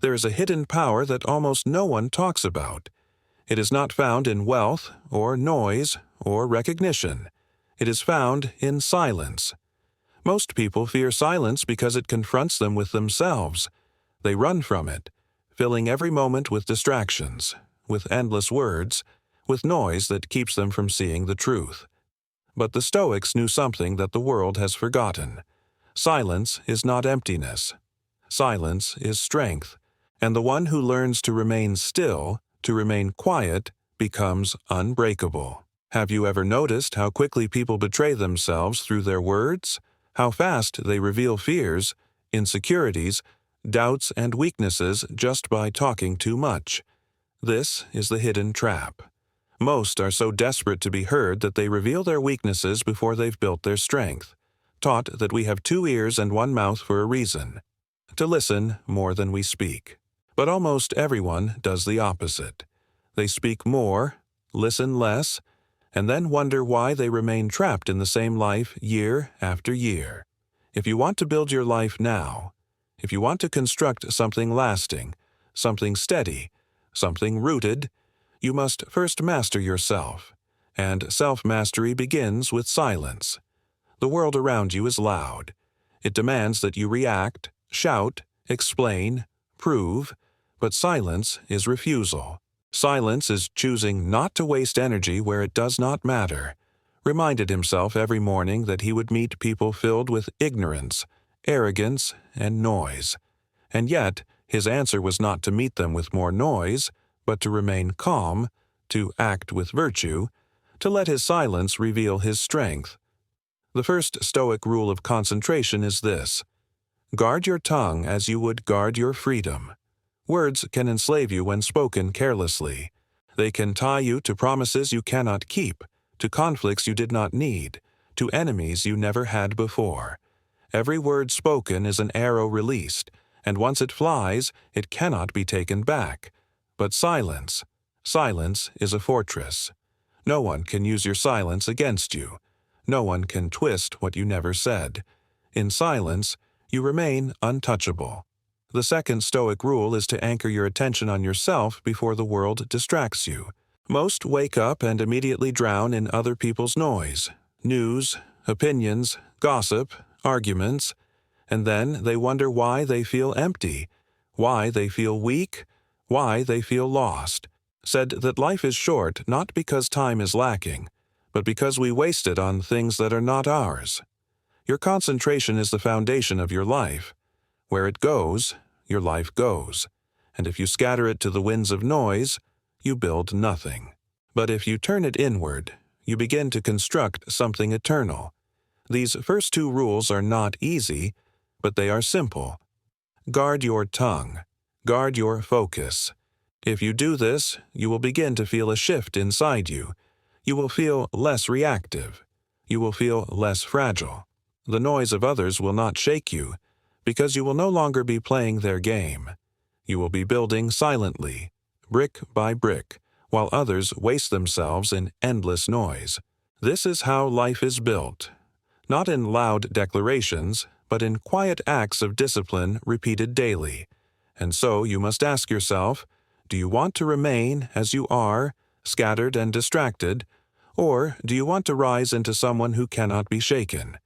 There is a hidden power that almost no one talks about. It is not found in wealth or noise or recognition. It is found in silence. Most people fear silence because it confronts them with themselves. They run from it, filling every moment with distractions, with endless words, with noise that keeps them from seeing the truth. But the Stoics knew something that the world has forgotten. Silence is not emptiness. Silence is strength, and the one who learns to remain still, to remain quiet, becomes unbreakable. Have you ever noticed how quickly people betray themselves through their words? How fast they reveal fears, insecurities, doubts, and weaknesses just by talking too much? This is the hidden trap. Most are so desperate to be heard that they reveal their weaknesses before they've built their strength, taught that we have 2 ears and 1 mouth for a reason, to listen more than we speak. But almost everyone does the opposite. They speak more, listen less, and then wonder why they remain trapped in the same life year after year. If you want to build your life now, if you want to construct something lasting, something steady, something rooted, you must first master yourself, and self-mastery begins with silence. The world around you is loud. It demands that you react, shout, explain, prove, but silence is refusal. Silence is choosing not to waste energy where it does not matter. Reminded himself every morning that he would meet people filled with ignorance, arrogance, and noise. And yet, his answer was not to meet them with more noise, but to remain calm, to act with virtue, to let his silence reveal his strength. The first Stoic rule of concentration is this: guard your tongue as you would guard your freedom. Words can enslave you when spoken carelessly. They can tie you to promises you cannot keep, to conflicts you did not need, to enemies you never had before. Every word spoken is an arrow released, and once it flies, it cannot be taken back. But silence is a fortress. No one can use your silence against you. No one can twist what you never said. In silence, you remain untouchable. The second Stoic rule is to anchor your attention on yourself before the world distracts you. Most wake up and immediately drown in other people's noise, news, opinions, gossip, arguments, and then they wonder why they feel empty, why they feel weak, why they feel lost. Said that life is short not because time is lacking, but because we waste it on things that are not ours. Your concentration is the foundation of your life. Where it goes, your life goes, and if you scatter it to the winds of noise, you build nothing. But if you turn it inward, you begin to construct something eternal. These first 2 rules are not easy, but they are simple. Guard your tongue. Guard your focus. If you do this, you will begin to feel a shift inside you. You will feel less reactive. You will feel less fragile. The noise of others will not shake you, because you will no longer be playing their game. You will be building silently, brick by brick, while others waste themselves in endless noise. This is how life is built, not in loud declarations, but in quiet acts of discipline repeated daily. And so you must ask yourself, do you want to remain as you are, scattered and distracted, or do you want to rise into someone who cannot be shaken?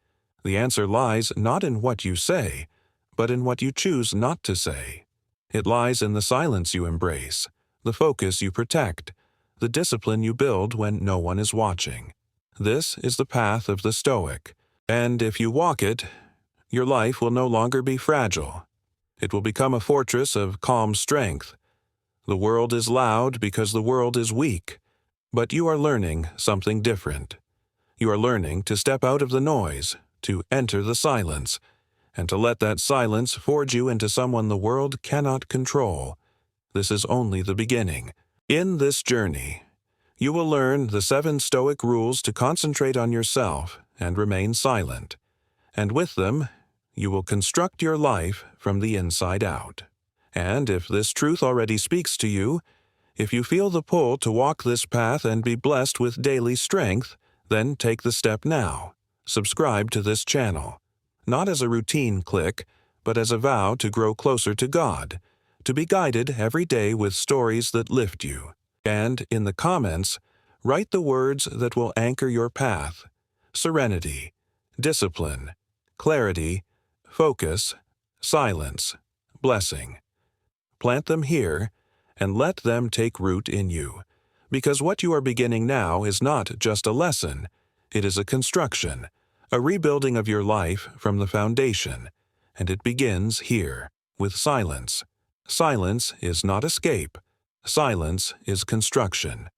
The answer lies not in what you say, but in what you choose not to say. It lies in the silence you embrace, the focus you protect, the discipline you build when no one is watching. This is the path of the Stoic, and if you walk it, your life will no longer be fragile. It will become a fortress of calm strength. The world is loud because the world is weak, but you are learning something different. You are learning to step out of the noise, to enter the silence, and to let that silence forge you into someone the world cannot control. This is only the beginning. In this journey, you will learn the 7 Stoic rules to concentrate on yourself and remain silent. And with them, you will construct your life from the inside out. And if this truth already speaks to you, if you feel the pull to walk this path and be blessed with daily strength, then take the step now. Subscribe to this channel. Not as a routine click, but as a vow to grow closer to God, to be guided every day with stories that lift you. And in the comments, write the words that will anchor your path: serenity, discipline, clarity, focus, silence, blessing. Plant them here and let them take root in you, because what you are beginning now is not just a lesson, it is a construction, a rebuilding of your life from the foundation, and it begins here, with silence. Silence is not escape. Silence is construction.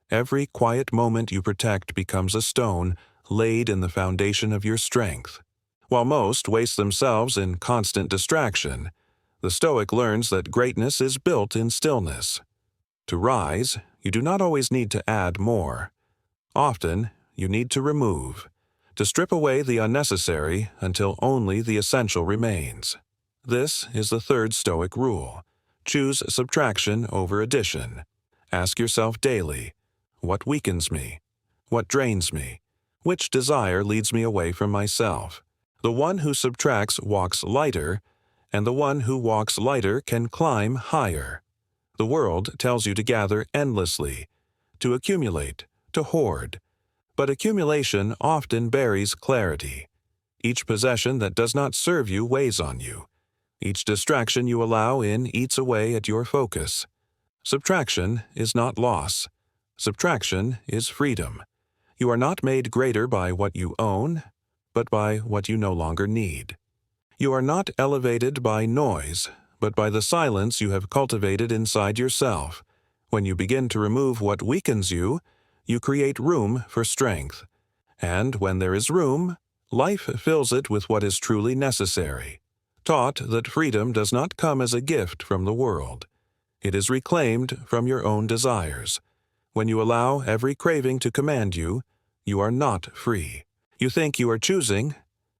Every quiet moment you protect becomes a stone laid in the foundation of your strength. While most waste themselves in constant distraction, the Stoic learns that greatness is built in stillness. To rise, you do not always need to add more. Often, you need to remove, to strip away the unnecessary until only the essential remains. This is the third Stoic rule. Choose subtraction over addition. Ask yourself daily, what weakens me? What drains me? Which desire leads me away from myself? The one who subtracts walks lighter, and the one who walks lighter can climb higher. The world tells you to gather endlessly, to accumulate, to hoard. But accumulation often buries clarity. Each possession that does not serve you weighs on you. Each distraction you allow in eats away at your focus. Subtraction is not loss. Subtraction is freedom. You are not made greater by what you own, but by what you no longer need. You are not elevated by noise, but by the silence you have cultivated inside yourself. When you begin to remove what weakens you, you create room for strength. And when there is room, life fills it with what is truly necessary. Taught that freedom does not come as a gift from the world. It is reclaimed from your own desires. When you allow every craving to command you, you are not free. You think you are choosing,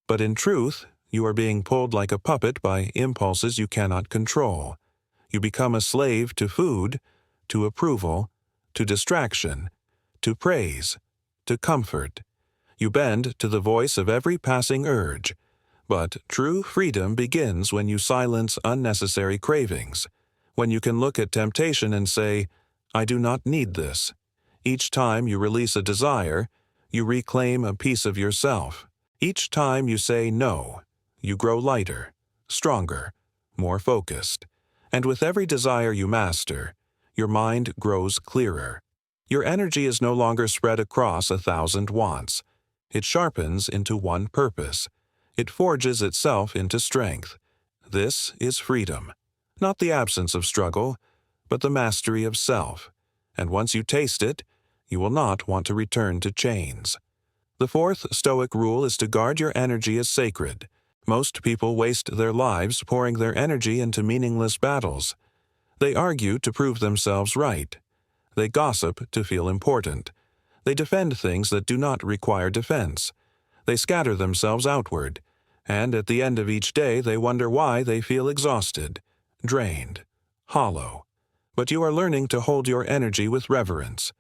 but in truth, you are being pulled like a puppet by impulses you cannot control. You become a slave to food, to approval, to distraction, to praise, to comfort. You bend to the voice of every passing urge. But true freedom begins when you silence unnecessary cravings, when you can look at temptation and say, I do not need this. Each time you release a desire, you reclaim a piece of yourself. Each time you say no, you grow lighter, stronger, more focused. And with every desire you master, your mind grows clearer. Your energy is no longer spread across 1,000 wants. It sharpens into one purpose. It forges itself into strength. This is freedom, not the absence of struggle, but the mastery of self. And once you taste it, you will not want to return to chains. The fourth Stoic rule is to guard your energy as sacred. Most people waste their lives pouring their energy into meaningless battles. They argue to prove themselves right. They gossip to feel important. They defend things that do not require defense. They scatter themselves outward, and at the end of each day they wonder why they feel exhausted, drained, hollow. But you are learning to hold your energy with reverence,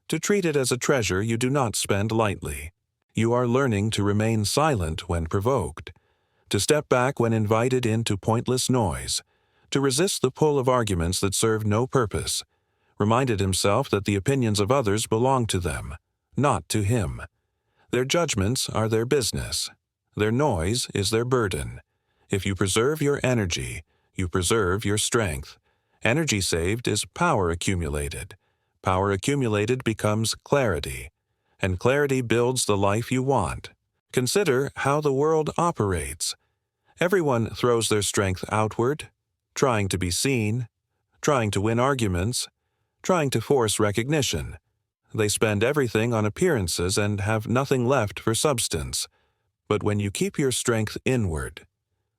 to treat it as a treasure you do not spend lightly. You are learning to remain silent when provoked, to step back when invited into pointless noise, to resist the pull of arguments that serve no purpose. Reminded himself that the opinions of others belong to them, not to him. Their judgments are their business. Their noise is their burden. If you preserve your energy, you preserve your strength. Energy saved is power accumulated. Power accumulated becomes clarity, and clarity builds the life you want. Consider how the world operates. Everyone throws their strength outward, trying to be seen, trying to win arguments, trying to force recognition. They spend everything on appearances and have nothing left for substance. But when you keep your strength inward,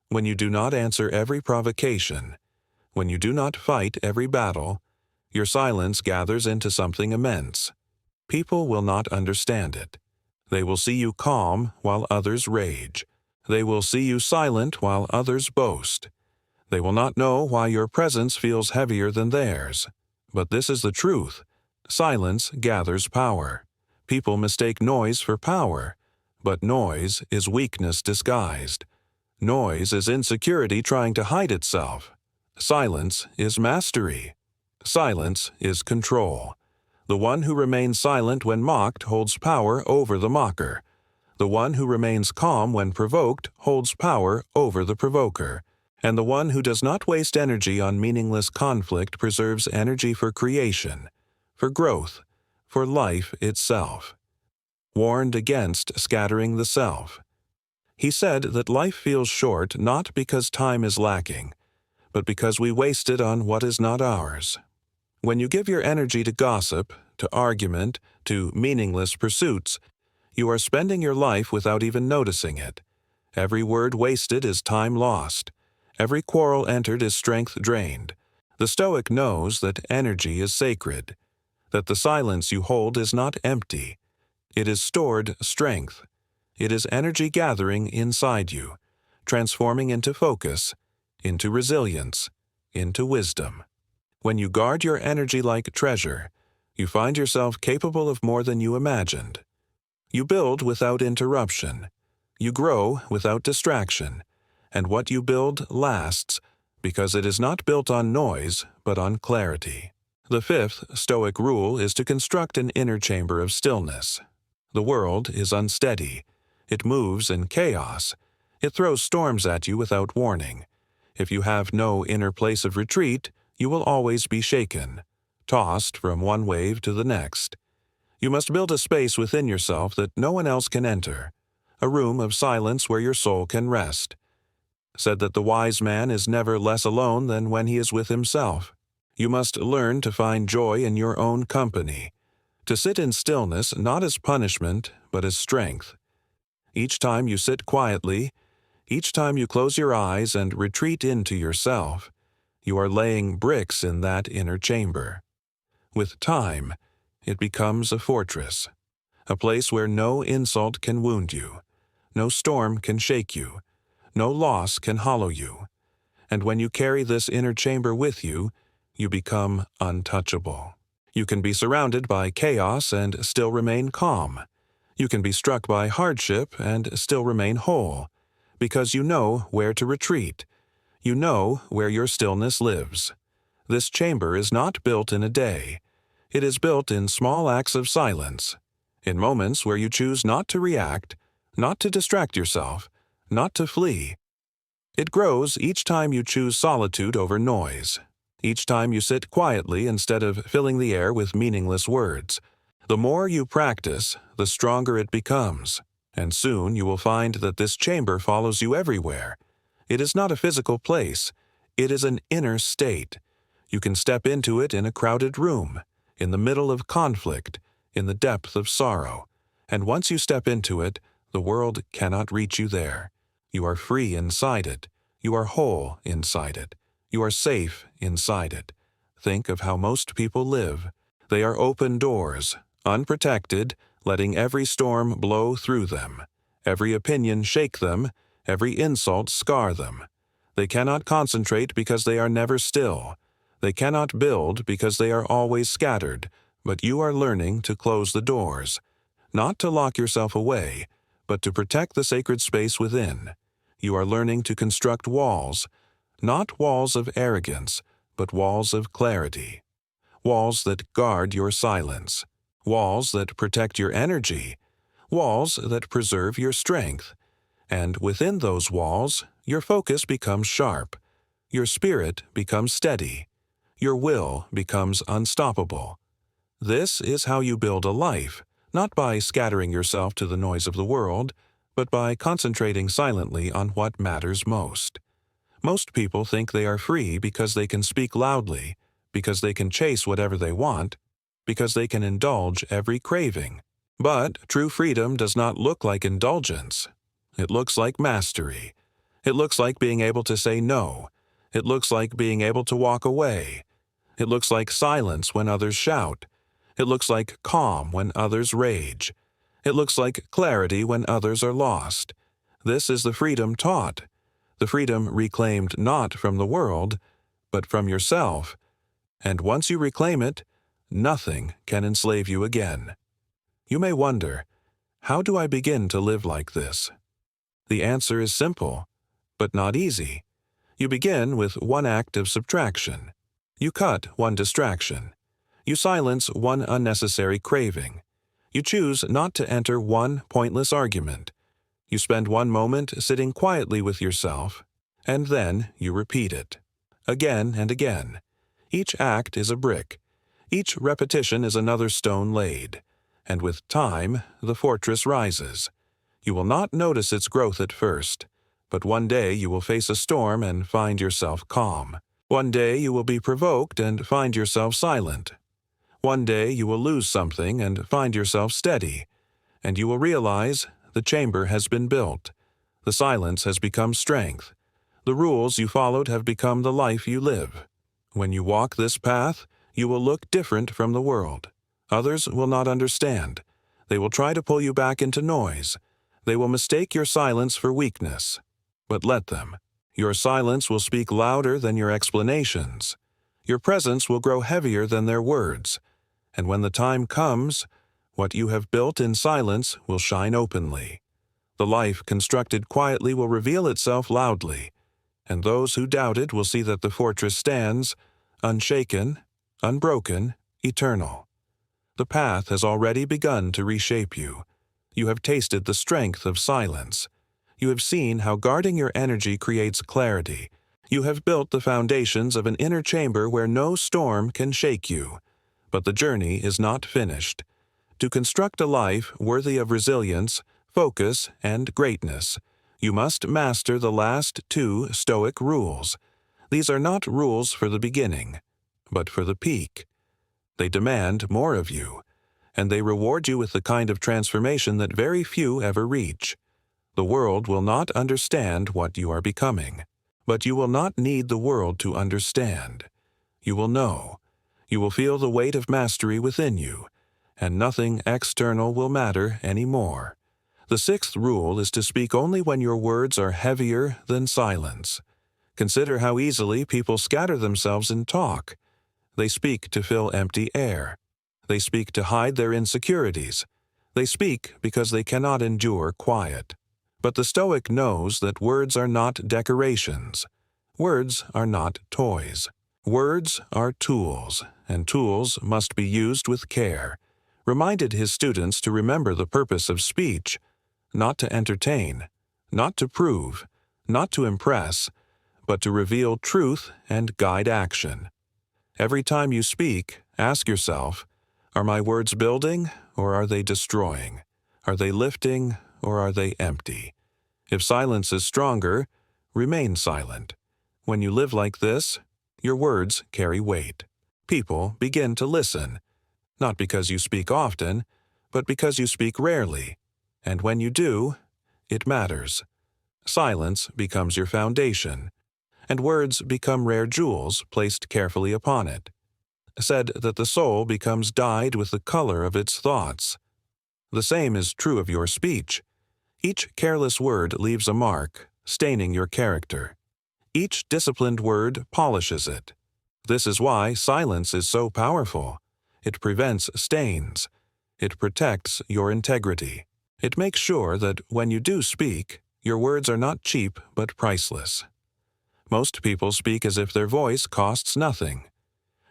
when you do not answer every provocation, when you do not fight every battle, your silence gathers into something immense. People will not understand it. They will see you calm while others rage. They will see you silent while others boast. They will not know why your presence feels heavier than theirs. But this is the truth. Silence gathers power. People mistake noise for power, but noise is weakness disguised. Noise is insecurity trying to hide itself. Silence is mastery. Silence is control. The one who remains silent when mocked holds power over the mocker. The one who remains calm when provoked holds power over the provoker. And the one who does not waste energy on meaningless conflict preserves energy for creation, for growth, for life itself. Warned against scattering the self. He said that life feels short not because time is lacking, but because we waste it on what is not ours. When you give your energy to gossip, to argument, to meaningless pursuits, you are spending your life without even noticing it. Every word wasted is time lost. Every quarrel entered is strength drained. The Stoic knows that energy is sacred, that the silence you hold is not empty. It is stored strength. It is energy gathering inside you, transforming into focus, into resilience, into wisdom. When you guard your energy like treasure, you find yourself capable of more than you imagined. You build without interruption. You grow without distraction. And what you build lasts, because it is not built on noise, but on clarity. The fifth Stoic rule is to construct an inner chamber of stillness. The world is unsteady. It moves in chaos. It throws storms at you without warning. If you have no inner place of retreat, you will always be shaken, tossed from one wave to the next. You must build a space within yourself that no one else can enter, a room of silence where your soul can rest. Said that the wise man is never less alone than when he is with himself. You must learn to find joy in your own company, to sit in stillness not as punishment, but as strength. Each time you sit quietly, each time you close your eyes and retreat into yourself, you are laying bricks in that inner chamber. With time, it becomes a fortress, a place where no insult can wound you, no storm can shake you, no loss can hollow you. And when you carry this inner chamber with you, you become untouchable. You can be surrounded by chaos and still remain calm. You can be struck by hardship and still remain whole, because you know where to retreat. You know where your stillness lives. This chamber is not built in a day. It is built in small acts of silence, in moments where you choose not to react, not to distract yourself, not to flee. It grows each time you choose solitude over noise, each time you sit quietly instead of filling the air with meaningless words. The more you practice, the stronger it becomes, and soon you will find that this chamber follows you everywhere. It is not a physical place. It is an inner state. You can step into it in a crowded room, in the middle of conflict, in the depth of sorrow. And once you step into it, the world cannot reach you there. You are free inside it. You are whole inside it. You are safe inside it. Think of how most people live. They are open doors, unprotected, letting every storm blow through them, every opinion shake them, every insult scar them. They cannot concentrate because they are never still. They cannot build because they are always scattered, but you are learning to close the doors, not to lock yourself away, but to protect the sacred space within. You are learning to construct walls, not walls of arrogance, but walls of clarity. Walls that guard your silence. Walls that protect your energy. Walls that preserve your strength. And within those walls, your focus becomes sharp. Your spirit becomes steady. Your will becomes unstoppable. This is how you build a life, not by scattering yourself to the noise of the world, but by concentrating silently on what matters most. Most people think they are free because they can speak loudly, because they can chase whatever they want, because they can indulge every craving. But true freedom does not look like indulgence. It looks like mastery. It looks like being able to say no. It looks like being able to walk away. It looks like silence when others shout. It looks like calm when others rage. It looks like clarity when others are lost. This is the freedom taught, the freedom reclaimed not from the world, but from yourself. And once you reclaim it, nothing can enslave you again. You may wonder, how do I begin to live like this? The answer is simple, but not easy. You begin with one act of subtraction. You cut one distraction. You silence one unnecessary craving. You choose not to enter one pointless argument. You spend one moment sitting quietly with yourself, and then you repeat it. Again and again. Each act is a brick. Each repetition is another stone laid. And with time, the fortress rises. You will not notice its growth at first, but one day you will face a storm and find yourself calm. One day you will be provoked and find yourself silent. One day you will lose something and find yourself steady, and you will realize the chamber has been built. The silence has become strength. The rules you followed have become the life you live. When you walk this path, you will look different from the world. Others will not understand. They will try to pull you back into noise. They will mistake your silence for weakness. But let them. Your silence will speak louder than your explanations. Your presence will grow heavier than their words. And when the time comes, what you have built in silence will shine openly. The life constructed quietly will reveal itself loudly, and those who doubt it will see that the fortress stands, unshaken, unbroken, eternal. The path has already begun to reshape you. You have tasted the strength of silence. You have seen how guarding your energy creates clarity. You have built the foundations of an inner chamber where no storm can shake you. But the journey is not finished. To construct a life worthy of resilience, focus, and greatness, you must master the last two Stoic rules. These are not rules for the beginning, but for the peak. They demand more of you, and they reward you with the kind of transformation that very few ever reach. The world will not understand what you are becoming, but you will not need the world to understand. You will know. You will feel the weight of mastery within you, and nothing external will matter anymore. The sixth rule is to speak only when your words are heavier than silence. Consider how easily people scatter themselves in talk. They speak to fill empty air. They speak to hide their insecurities. They speak because they cannot endure quiet. But the Stoic knows that words are not decorations. Words are not toys. Words are tools, and tools must be used with care. Reminded his students to remember the purpose of speech, not to entertain, not to prove, not to impress, but to reveal truth and guide action. Every time you speak, ask yourself, are my words building or are they destroying? Are they lifting or are they empty? If silence is stronger, remain silent. When you live like this, your words carry weight. People begin to listen, not because you speak often, but because you speak rarely. And when you do, it matters. Silence becomes your foundation, and words become rare jewels placed carefully upon it. Said that the soul becomes dyed with the color of its thoughts. The same is true of your speech. Each careless word leaves a mark, staining your character. Each disciplined word polishes it. This is why silence is so powerful. It prevents stains. It protects your integrity. It makes sure that when you do speak, your words are not cheap but priceless. Most people speak as if their voice costs nothing.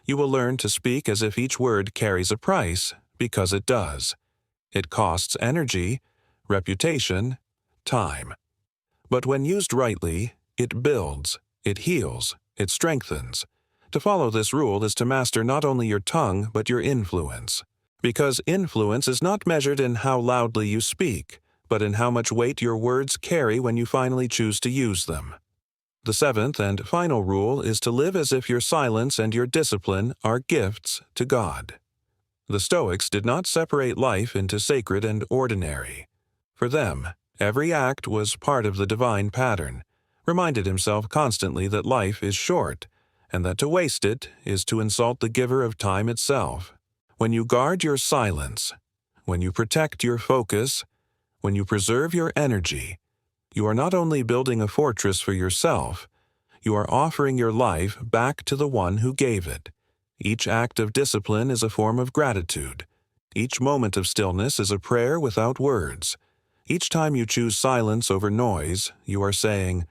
You will learn to speak as if each word carries a price, because it does. It costs energy, reputation, time. But when used rightly, it builds, it heals, it strengthens. To follow this rule is to master not only your tongue but your influence. Because influence is not measured in how loudly you speak, but in how much weight your words carry when you finally choose to use them. The seventh and final rule is to live as if your silence and your discipline are gifts to God. The Stoics did not separate life into sacred and ordinary. For them, every act was part of the divine pattern, reminded himself constantly that life is short, and that to waste it is to insult the giver of time itself. When you guard your silence, when you protect your focus, when you preserve your energy, you are not only building a fortress for yourself, you are offering your life back to the one who gave it. Each act of discipline is a form of gratitude. Each moment of stillness is a prayer without words. Each time you choose silence over noise, you are saying,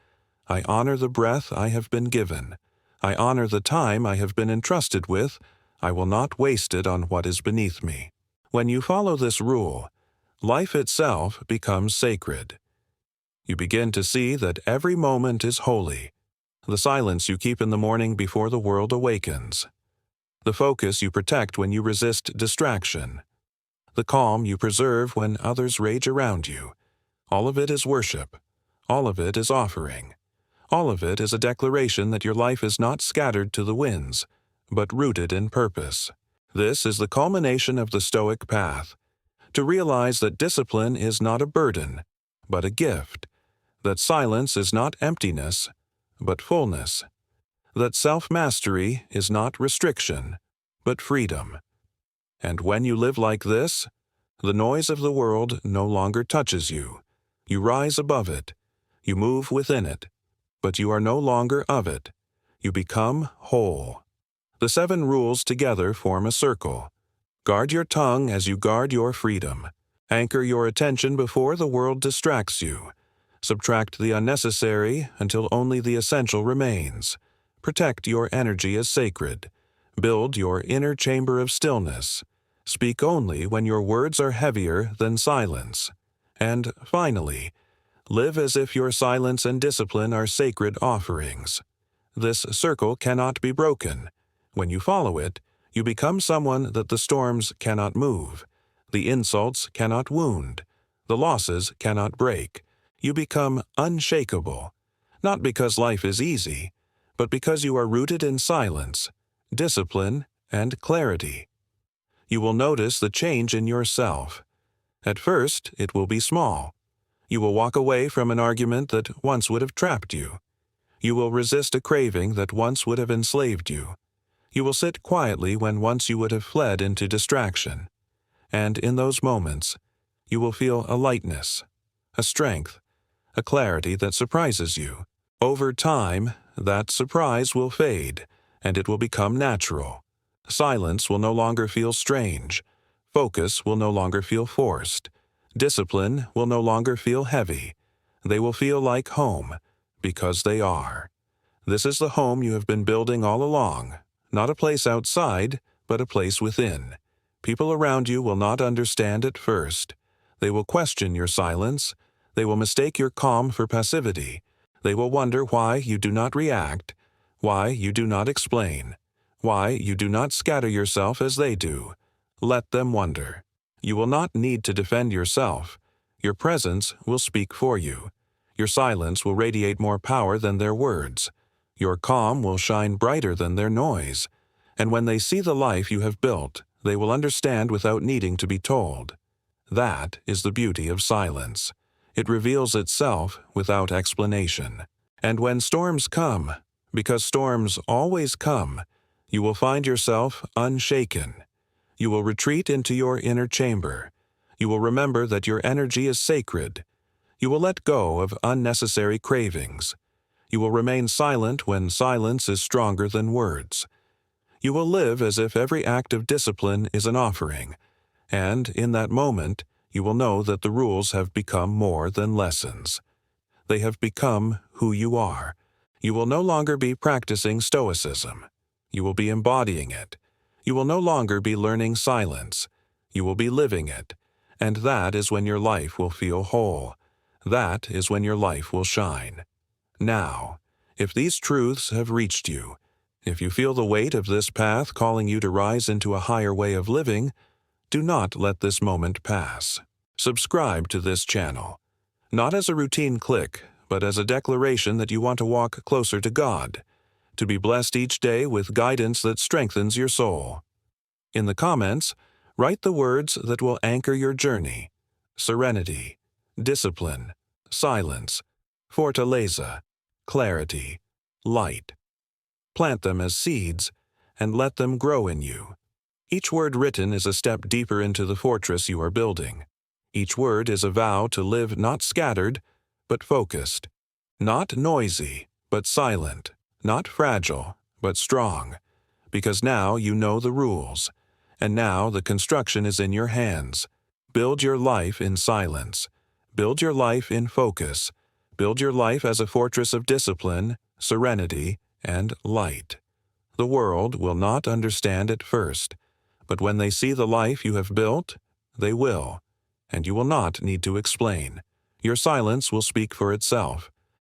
I honor the breath I have been given. I honor the time I have been entrusted with. I will not waste it on what is beneath me. When you follow this rule, life itself becomes sacred. You begin to see that every moment is holy. The silence you keep in the morning before the world awakens. The focus you protect when you resist distraction. The calm you preserve when others rage around you. All of it is worship. All of it is offering. All of it is a declaration that your life is not scattered to the winds, but rooted in purpose. This is the culmination of the Stoic path, to realize that discipline is not a burden, but a gift, that silence is not emptiness, but fullness, that self-mastery is not restriction, but freedom. And when you live like this, the noise of the world no longer touches you. You rise above it. You move within it. But you are no longer of it. You become whole. The 7 rules together form a circle. Guard your tongue as you guard your freedom. Anchor your attention before the world distracts you. Subtract the unnecessary until only the essential remains. Protect your energy as sacred. Build your inner chamber of stillness. Speak only when your words are heavier than silence. And finally, live as if your silence and discipline are sacred offerings. This circle cannot be broken. When you follow it, you become someone that the storms cannot move, the insults cannot wound, the losses cannot break. You become unshakable, not because life is easy, but because you are rooted in silence, discipline, and clarity. You will notice the change in yourself. At first, it will be small. You will walk away from an argument that once would have trapped you. You will resist a craving that once would have enslaved you. You will sit quietly when once you would have fled into distraction. And in those moments, you will feel a lightness, a strength, a clarity that surprises you. Over time, that surprise will fade, and it will become natural. Silence will no longer feel strange. Focus will no longer feel forced. Discipline will no longer feel heavy. They will feel like home, because they are. This is the home you have been building all along, not a place outside, but a place within. People around you will not understand at first. They will question your silence. They will mistake your calm for passivity. They will wonder why you do not react, why you do not explain, why you do not scatter yourself as they do. Let them wonder. You will not need to defend yourself. Your presence will speak for you. Your silence will radiate more power than their words. Your calm will shine brighter than their noise. And when they see the life you have built, they will understand without needing to be told. That is the beauty of silence. It reveals itself without explanation. And when storms come, because storms always come, you will find yourself unshaken. You will retreat into your inner chamber. You will remember that your energy is sacred. You will let go of unnecessary cravings. You will remain silent when silence is stronger than words. You will live as if every act of discipline is an offering, and in that moment, you will know that the rules have become more than lessons. They have become who you are. You will no longer be practicing Stoicism. You will be embodying it. You will no longer be learning silence. You will be living it. And that is when your life will feel whole. That is when your life will shine. Now, if these truths have reached you, if you feel the weight of this path calling you to rise into a higher way of living, do not let this moment pass. Subscribe to this channel, not as a routine click, but as a declaration that you want to walk closer to God, to be blessed each day with guidance that strengthens your soul. In the comments, write the words that will anchor your journey: serenity, discipline, silence, fortaleza, clarity, light. Plant them as seeds and let them grow in you. Each word written is a step deeper into the fortress you are building. Each word is a vow to live not scattered, but focused, not noisy, but silent, not fragile, but strong, because now you know the rules, and now the construction is in your hands. Build your life in silence. Build your life in focus. Build your life as a fortress of discipline, serenity, and light. The world will not understand at first, but when they see the life you have built, they will, and you will not need to explain. Your silence will speak for itself.